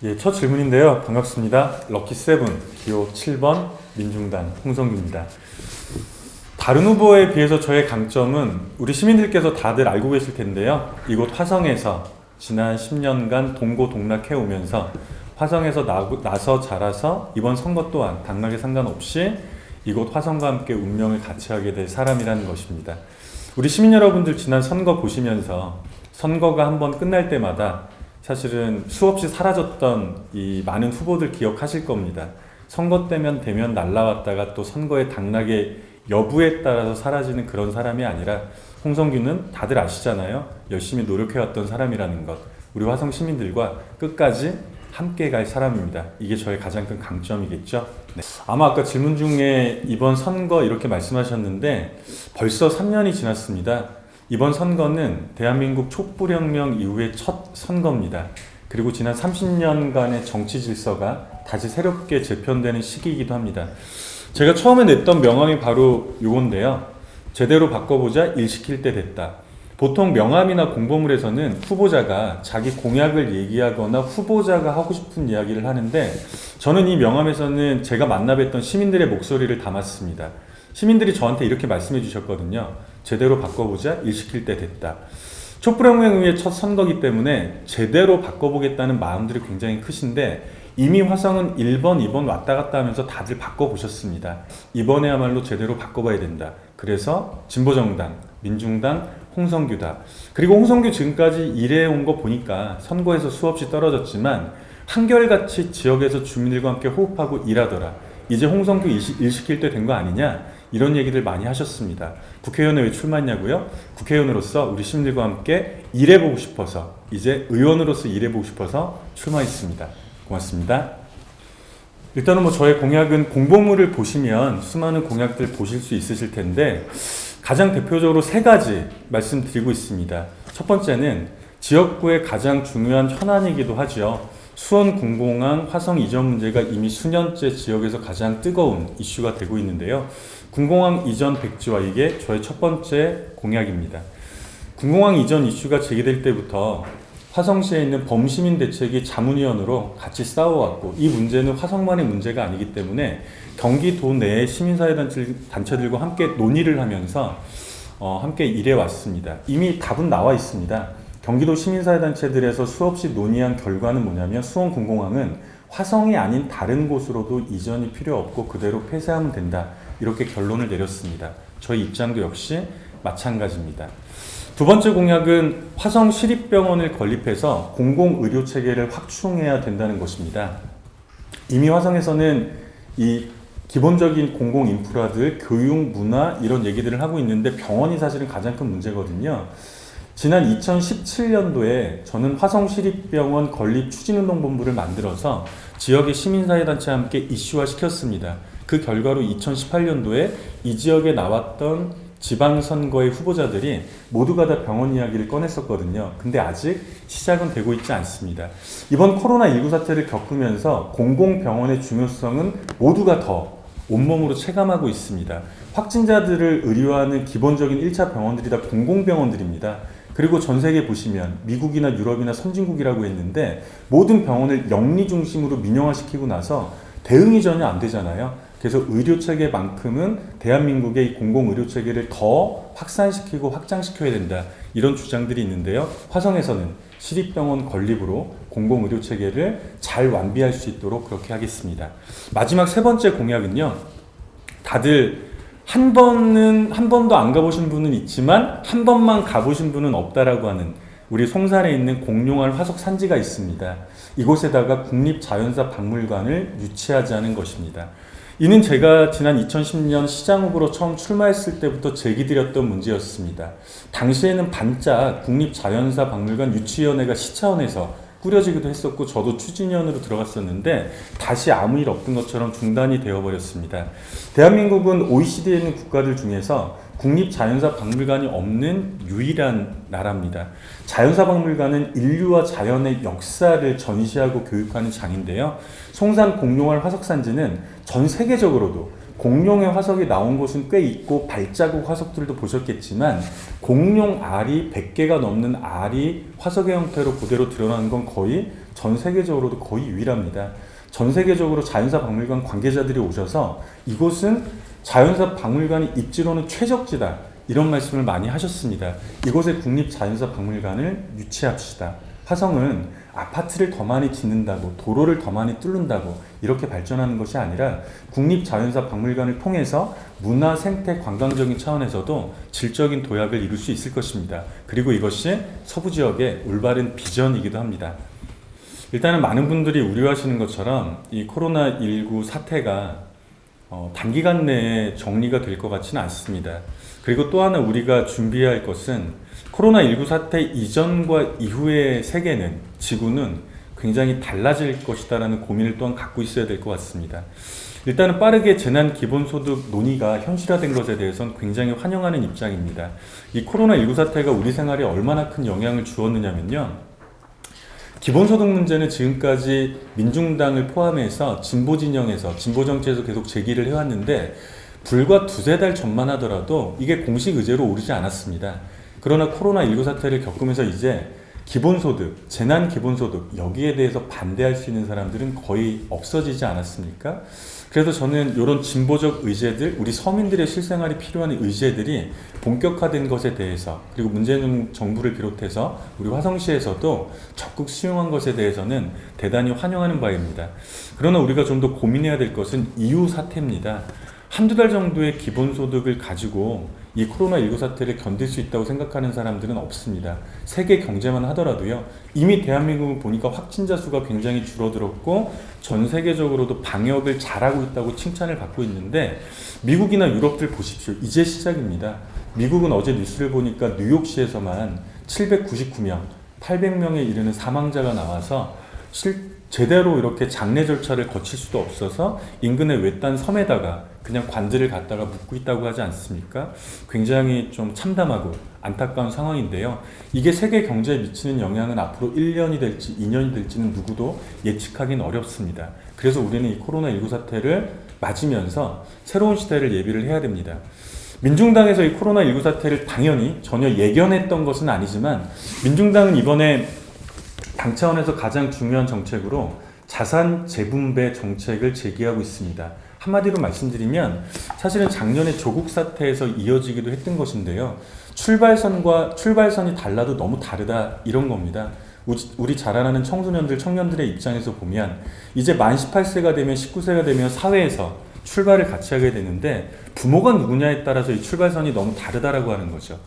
예, 첫 질문인데요. 반갑습니다. 럭키세븐, 기호 7번 민중당 홍성규입니다. 다른 후보에 비해서 저의 강점은 우리 시민들께서 다들 알고 계실 텐데요. 이곳 화성에서 지난 10년간 동고동락해 오면서 화성에서 나서 자라서 이번 선거 또한 당락에 상관없이 이곳 화성과 함께 운명을 같이 하게 될 사람이라는 것입니다. 우리 시민 여러분들 지난 선거 보시면서 선거가 한번 끝날 때마다 사실은 수없이 사라졌던 이 많은 후보들 기억하실 겁니다. 선거 때면 되면 날라왔다가 또 선거의 당락의 여부에 따라서 사라지는 그런 사람이 아니라 홍성규는 다들 아시잖아요. 열심히 노력해왔던 사람이라는 것. 우리 화성 시민들과 끝까지 함께 갈 사람입니다. 이게 저의 가장 큰 강점이겠죠. 네. 아마 아까 질문 중에 이번 선거 이렇게 말씀하셨는데 벌써 3년이 지났습니다. 이번 선거는 대한민국 촛불혁명 이후의 첫 선거입니다. 그리고 지난 30년간의 정치 질서가 다시 새롭게 재편되는 시기이기도 합니다. 제가 처음에 냈던 명함이 바로 이건데요. 제대로 바꿔보자, 일 시킬 때 됐다. 보통 명함이나 공보물에서는 후보자가 자기 공약을 얘기하거나 후보자가 하고 싶은 이야기를 하는데 저는 이 명함에서는 제가 만나뵀던 시민들의 목소리를 담았습니다. 시민들이 저한테 이렇게 말씀해 주셨거든요. 제대로 바꿔보자, 일 시킬 때 됐다. 촛불혁명 후의 첫 선거기 때문에 제대로 바꿔보겠다는 마음들이 굉장히 크신데 이미 화성은 1번, 2번 왔다 갔다 하면서 다들 바꿔보셨습니다. 이번에야말로 제대로 바꿔봐야 된다. 그래서 진보정당, 민중당, 홍성규다. 그리고 홍성규 지금까지 일해온 거 보니까 선거에서 수없이 떨어졌지만 한결같이 지역에서 주민들과 함께 호흡하고 일하더라. 이제 홍성규 일 시킬 때 된 거 아니냐? 이런 얘기들 많이 하셨습니다. 국회의원에 왜 출마했냐고요? 국회의원으로서 우리 시민들과 함께 일해보고 싶어서 이제 의원으로서 일해보고 싶어서 출마했습니다. 고맙습니다. 일단은 저의 공약은 공보물을 보시면 수많은 공약들 보실 수 있으실 텐데 가장 대표적으로 3가지 말씀드리고 있습니다. 첫 번째는 지역구의 가장 중요한 현안이기도 하죠. 수원 군공항 화성 이전 문제가 이미 수년째 지역에서 가장 뜨거운 이슈가 되고 있는데요. 군공항 이전 백지화 이게 저의 첫 번째 공약입니다. 군공항 이전 이슈가 제기될 때부터 화성시에 있는 범시민 대책위 자문위원으로 같이 싸워왔고 이 문제는 화성만의 문제가 아니기 때문에 경기도 내의 시민사회단체들과 함께 논의를 하면서 함께 일해왔습니다. 이미 답은 나와 있습니다. 경기도 시민사회단체들에서 수없이 논의한 결과는 뭐냐면 수원 군공항은 화성이 아닌 다른 곳으로도 이전이 필요 없고 그대로 폐쇄하면 된다. 이렇게 결론을 내렸습니다. 저희 입장도 역시 마찬가지입니다. 두 번째 공약은 화성 시립병원을 건립해서 공공의료체계를 확충해야 된다는 것입니다. 이미 화성에서는 이 기본적인 공공인프라들, 교육, 문화 이런 얘기들을 하고 있는데 병원이 사실은 가장 큰 문제거든요. 지난 2017년도에 저는 화성시립병원 건립추진운동본부를 만들어서 지역의 시민사회단체와 함께 이슈화 시켰습니다. 그 결과로 2018년도에 이 지역에 나왔던 지방선거의 후보자들이 모두가 다 병원 이야기를 꺼냈었거든요. 근데 아직 시작은 되고 있지 않습니다. 이번 코로나19 사태를 겪으면서 공공병원의 중요성은 모두가 더 온몸으로 체감하고 있습니다. 확진자들을 의료하는 기본적인 1차 병원들이 다 공공병원들입니다. 그리고 전 세계 보시면 미국이나 유럽이나 선진국이라고 했는데 모든 병원을 영리 중심으로 민영화시키고 나서 대응이 전혀 안 되잖아요. 그래서 의료체계만큼은 대한민국의 공공의료체계를 더 확산시키고 확장시켜야 된다. 이런 주장들이 있는데요. 화성에서는 시립병원 건립으로 공공의료체계를 잘 완비할 수 있도록 그렇게 하겠습니다. 마지막 3번째 공약은요. 다들 한 번도 안 가보신 분은 있지만 한 번만 가보신 분은 없다라고 하는 우리 송산에 있는 공룡알 화석 산지가 있습니다. 이곳에다가 국립자연사 박물관을 유치하자는 것입니다. 이는 제가 지난 2010년 시장 후보로 처음 출마했을 때부터 제기드렸던 문제였습니다. 당시에는 반짝 국립자연사 박물관 유치위원회가 시차원에서 꾸려지기도 했었고 저도 추진위원으로 들어갔었는데 다시 아무 일 없던 것처럼 중단이 되어버렸습니다. 대한민국은 OECD에 있는 국가들 중에서 국립자연사박물관이 없는 유일한 나라입니다. 자연사박물관은 인류와 자연의 역사를 전시하고 교육하는 장인데요. 송산 공룡알 화석산지는 전 세계적으로도 공룡의 화석이 나온 곳은 꽤 있고 발자국 화석들도 보셨겠지만 공룡 알이 100개가 넘는 알이 화석의 형태로 그대로 드러나는 건 거의 전 세계적으로도 거의 유일합니다. 전 세계적으로 자연사 박물관 관계자들이 오셔서 이곳은 자연사 박물관이 입지로는 최적지다 이런 말씀을 많이 하셨습니다. 이곳에 국립자연사박물관을 유치합시다. 화성은 아파트를 더 많이 짓는다고 도로를 더 많이 뚫는다고 이렇게 발전하는 것이 아니라 국립자연사박물관을 통해서 문화, 생태, 관광적인 차원에서도 질적인 도약을 이룰 수 있을 것입니다. 그리고 이것이 서부지역의 올바른 비전이기도 합니다. 일단은 많은 분들이 우려하시는 것처럼 이 코로나19 사태가 단기간 내에 정리가 될 것 같지는 않습니다. 그리고 또 하나 우리가 준비해야 할 것은 코로나19 사태 이전과 이후의 세계는, 지구는 굉장히 달라질 것이다라는 고민을 또한 갖고 있어야 될 것 같습니다. 일단은 빠르게 재난기본소득 논의가 현실화된 것에 대해서는 굉장히 환영하는 입장입니다. 이 코로나19 사태가 우리 생활에 얼마나 큰 영향을 주었느냐면요. 기본소득 문제는 지금까지 민중당을 포함해서 진보 진영에서, 진보 정치에서 계속 제기를 해왔는데 불과 두세 달 전만 하더라도 이게 공식 의제로 오르지 않았습니다. 그러나 코로나19 사태를 겪으면서 이제 기본소득, 재난기본소득 여기에 대해서 반대할 수 있는 사람들은 거의 없어지지 않았습니까? 그래서 저는 이런 진보적 의제들, 우리 서민들의 실생활이 필요한 의제들이 본격화된 것에 대해서, 그리고 문재인 정부를 비롯해서 우리 화성시에서도 적극 수용한 것에 대해서는 대단히 환영하는 바입니다. 그러나 우리가 좀 더 고민해야 될 것은 이후 사태입니다. 한두 달 정도의 기본소득을 가지고 이 코로나19 사태를 견딜 수 있다고 생각하는 사람들은 없습니다. 세계 경제만 하더라도요. 이미 대한민국을 보니까 확진자 수가 굉장히 줄어들었고 전 세계적으로도 방역을 잘하고 있다고 칭찬을 받고 있는데 미국이나 유럽들 보십시오. 이제 시작입니다. 미국은 어제 뉴스를 보니까 뉴욕시에서만 799명, 800명에 이르는 사망자가 나와서 제대로 이렇게 장례 절차를 거칠 수도 없어서 인근의 외딴 섬에다가 그냥 관들을 갖다가 묻고 있다고 하지 않습니까? 굉장히 좀 참담하고 안타까운 상황인데요. 이게 세계 경제에 미치는 영향은 앞으로 1년이 될지 2년이 될지는 누구도 예측하기는 어렵습니다. 그래서 우리는 이 코로나19 사태를 맞으면서 새로운 시대를 예비를 해야 됩니다. 민중당에서 이 코로나19 사태를 당연히 전혀 예견했던 것은 아니지만 민중당은 이번에 당 차원에서 가장 중요한 정책으로 자산 재분배 정책을 제기하고 있습니다. 한마디로 말씀드리면 사실은 작년에 조국 사태에서 이어지기도 했던 것인데요. 출발선이 달라도 너무 다르다 이런 겁니다. 우리 자라나는 청년들의 입장에서 보면 이제 만 18세가 되면 19세가 되면 사회에서 출발을 같이 하게 되는데 부모가 누구냐에 따라서 이 출발선이 너무 다르다라고 하는 거죠.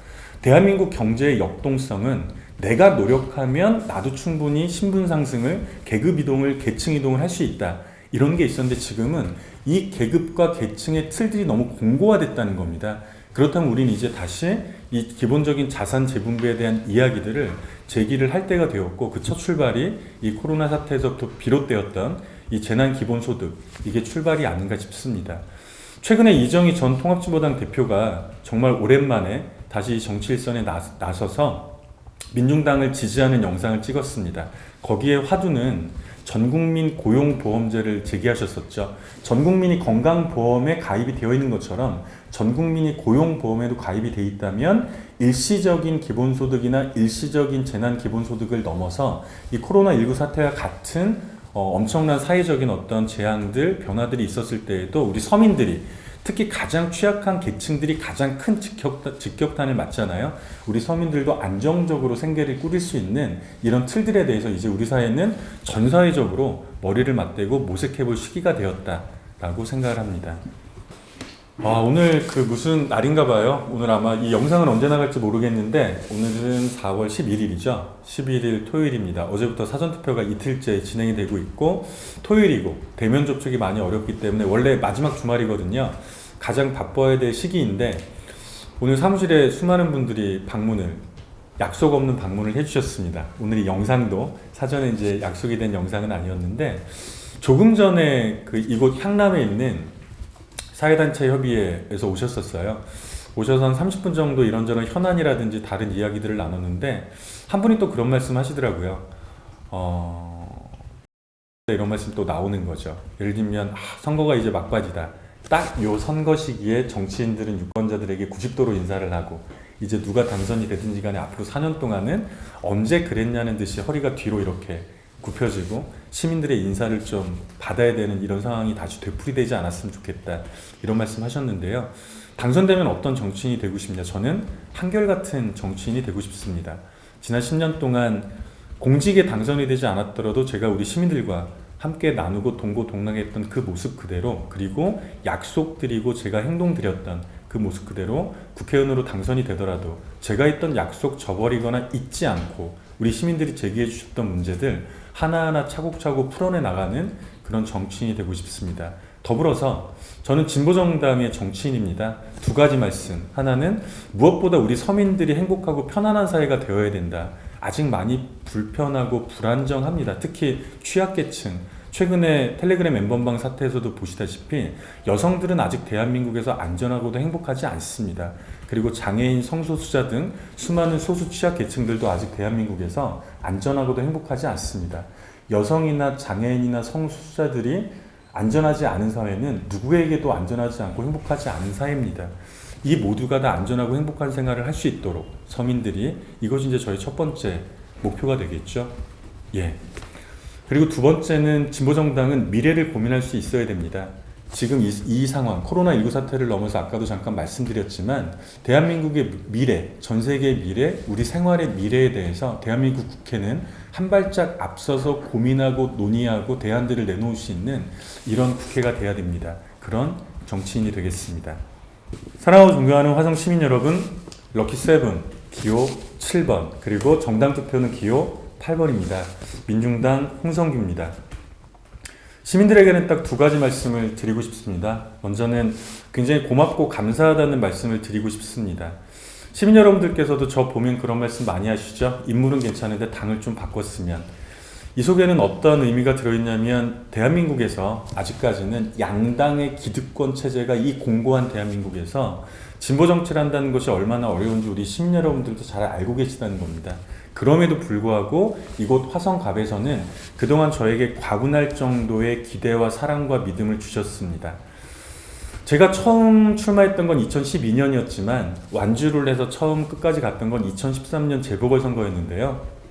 대한민국 경제의 역동성은 내가 노력하면 나도 충분히 신분 상승을, 계급 이동을, 계층 이동을 할 수 있다. 이런 게 있었는데 지금은 이 계급과 계층의 틀들이 너무 공고화됐다는 겁니다. 그렇다면 우리는 이제 다시 이 기본적인 자산 재분배에 대한 이야기들을 제기를 할 때가 되었고 그 첫 출발이 이 코로나 사태에서부터 비롯되었던 이 재난기본소득, 이게 출발이 아닌가 싶습니다. 최근에 이정희 전 통합진보당 대표가 정말 오랜만에 다시 정치 일선에 나서서 민중당을 지지하는 영상을 찍었습니다. 거기에 화두는 전국민 고용보험제를 제기하셨었죠. 전국민이 건강보험에 가입이 되어 있는 것처럼 전국민이 고용보험에도 가입이 되어 있다면 일시적인 기본소득이나 일시적인 재난기본소득을 넘어서 이 코로나19 사태와 같은 엄청난 사회적인 어떤 재앙들, 변화들이 있었을 때에도 우리 서민들이 특히 가장 취약한 계층들이 가장 큰 직격탄을 맞잖아요. 우리 서민들도 안정적으로 생계를 꾸릴 수 있는 이런 틀들에 대해서 이제 우리 사회는 전 사회적으로 머리를 맞대고 모색해볼 시기가 되었다라고 생각을 합니다. 오늘 무슨 날인가 봐요. 오늘 아마 이 영상은 언제 나갈지 모르겠는데 오늘은 4월 11일이죠. 11일 토요일입니다. 어제부터 사전투표가 이틀째 진행이 되고 있고 토요일이고 대면 접촉이 많이 어렵기 때문에 원래 마지막 주말이거든요. 가장 바빠야 될 시기인데 오늘 사무실에 수많은 분들이 약속 없는 방문을 해주셨습니다. 오늘 이 영상도 사전에 이제 약속이 된 영상은 아니었는데 조금 전에 이곳 향남에 있는 사회단체 협의회에서 오셨었어요. 오셔서 한 30분 정도 이런저런 현안이라든지 다른 이야기들을 나눴는데 한 분이 또 그런 말씀 하시더라고요. 이런 말씀 또 나오는 거죠. 예를 들면 선거가 이제 막바지다. 딱 요 선거 시기에 정치인들은 유권자들에게 90도로 인사를 하고 이제 누가 당선이 되든지 간에 앞으로 4년 동안은 언제 그랬냐는 듯이 허리가 뒤로 이렇게 굽혀지고 시민들의 인사를 좀 받아야 되는 이런 상황이 다시 되풀이되지 않았으면 좋겠다, 이런 말씀 하셨는데요. 당선되면 어떤 정치인이 되고 싶냐? 저는 한결같은 정치인이 되고 싶습니다. 지난 10년 동안 공직에 당선이 되지 않았더라도 제가 우리 시민들과 함께 나누고 동고동락했던 그 모습 그대로, 그리고 약속드리고 제가 행동드렸던 그 모습 그대로 국회의원으로 당선이 되더라도 제가 했던 약속 저버리거나 잊지 않고 우리 시민들이 제기해 주셨던 문제들 하나하나 차곡차곡 풀어내 나가는 그런 정치인이 되고 싶습니다. 더불어서 저는 진보정당의 정치인입니다. 두 가지 말씀. 하나는 무엇보다 우리 서민들이 행복하고 편안한 사회가 되어야 된다. 아직 많이 불편하고 불안정합니다. 특히 취약계층. 최근에 텔레그램 엠번방 사태에서도 보시다시피 여성들은 아직 대한민국에서 안전하고도 행복하지 않습니다. 그리고 장애인, 성소수자 등 수많은 소수 취약계층들도 아직 대한민국에서 안전하고도 행복하지 않습니다. 여성이나 장애인이나 성소수자들이 안전하지 않은 사회는 누구에게도 안전하지 않고 행복하지 않은 사회입니다. 이 모두가 다 안전하고 행복한 생활을 할 수 있도록 서민들이, 이것이 이제 저희 첫 번째 목표가 되겠죠. 예. 그리고 두 번째는 진보정당은 미래를 고민할 수 있어야 됩니다. 지금 이 상황, 코로나19 사태를 넘어서 아까도 잠깐 말씀드렸지만 대한민국의 미래, 전 세계의 미래, 우리 생활의 미래에 대해서 대한민국 국회는 한 발짝 앞서서 고민하고 논의하고 대안들을 내놓을 수 있는 이런 국회가 돼야 됩니다. 그런 정치인이 되겠습니다. 사랑하고 존경하는 화성 시민 여러분, 럭키7 기호 7번 그리고 정당 투표는 기호 8번입니다. 민중당 홍성규입니다. 시민들에게는 딱 두 가지 말씀을 드리고 싶습니다. 먼저는 굉장히 고맙고 감사하다는 말씀을 드리고 싶습니다. 시민 여러분들께서도 저 보면 그런 말씀 많이 하시죠? 인물은 괜찮은데 당을 좀 바꿨으면. 이 속에는 어떤 의미가 들어있냐면 대한민국에서 아직까지는 양당의 기득권 체제가 이 공고한 대한민국에서 진보 정치를 한다는 것이 얼마나 어려운지 우리 시민 여러분들도 잘 알고 계시다는 겁니다. 그럼에도 불구하고 이곳 화성갑에서는 그동안 저에게 과분할 정도의 기대와 사랑과 믿음을 주셨습니다. 제가 처음 출마했던 건 2012년이었지만 완주를 해서 처음 끝까지 갔던 건 2013년 재보궐선거였는데요.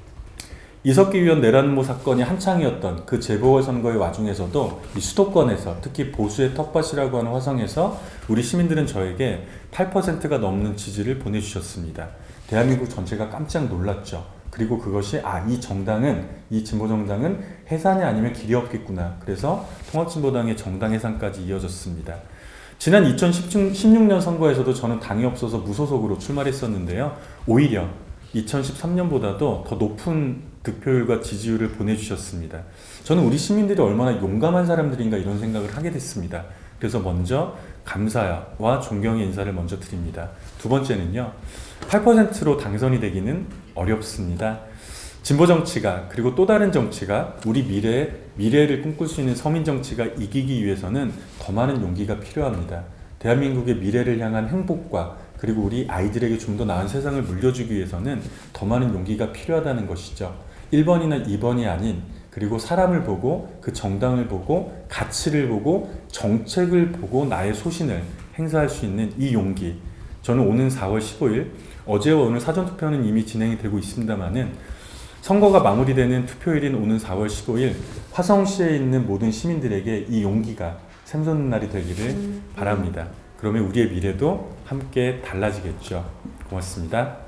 이석기 의원 내란음모 사건이 한창이었던 그 재보궐선거의 와중에서도 이 수도권에서, 특히 보수의 텃밭이라고 하는 화성에서 우리 시민들은 저에게 8%가 넘는 지지를 보내주셨습니다. 대한민국 전체가 깜짝 놀랐죠. 그리고 그것이 이 정당은, 이 진보정당은 해산이 아니면 길이 없겠구나. 그래서 통합진보당의 정당 해산까지 이어졌습니다. 지난 2016년 선거에서도 저는 당이 없어서 무소속으로 출마를 했었는데요. 오히려 2013년보다도 더 높은 득표율과 지지율을 보내주셨습니다. 저는 우리 시민들이 얼마나 용감한 사람들인가 이런 생각을 하게 됐습니다. 그래서 먼저 감사와 존경의 인사를 먼저 드립니다. 두 번째는요, 8%로 당선이 되기는 어렵습니다. 진보 정치가, 그리고 또 다른 정치가 우리 미래를 꿈꿀 수 있는 서민 정치가 이기기 위해서는 더 많은 용기가 필요합니다. 대한민국의 미래를 향한 행복과 그리고 우리 아이들에게 좀 더 나은 세상을 물려주기 위해서는 더 많은 용기가 필요하다는 것이죠. 1번이나 2번이 아닌, 그리고 사람을 보고 그 정당을 보고 가치를 보고 정책을 보고 나의 소신을 행사할 수 있는 이 용기, 저는 오는 4월 15일, 어제와 오늘 사전투표는 이미 진행이 되고 있습니다만은 선거가 마무리되는 투표일인 오는 4월 15일 화성시에 있는 모든 시민들에게 이 용기가 샘솟는 날이 되기를 바랍니다. 그러면 우리의 미래도 함께 달라지겠죠. 고맙습니다.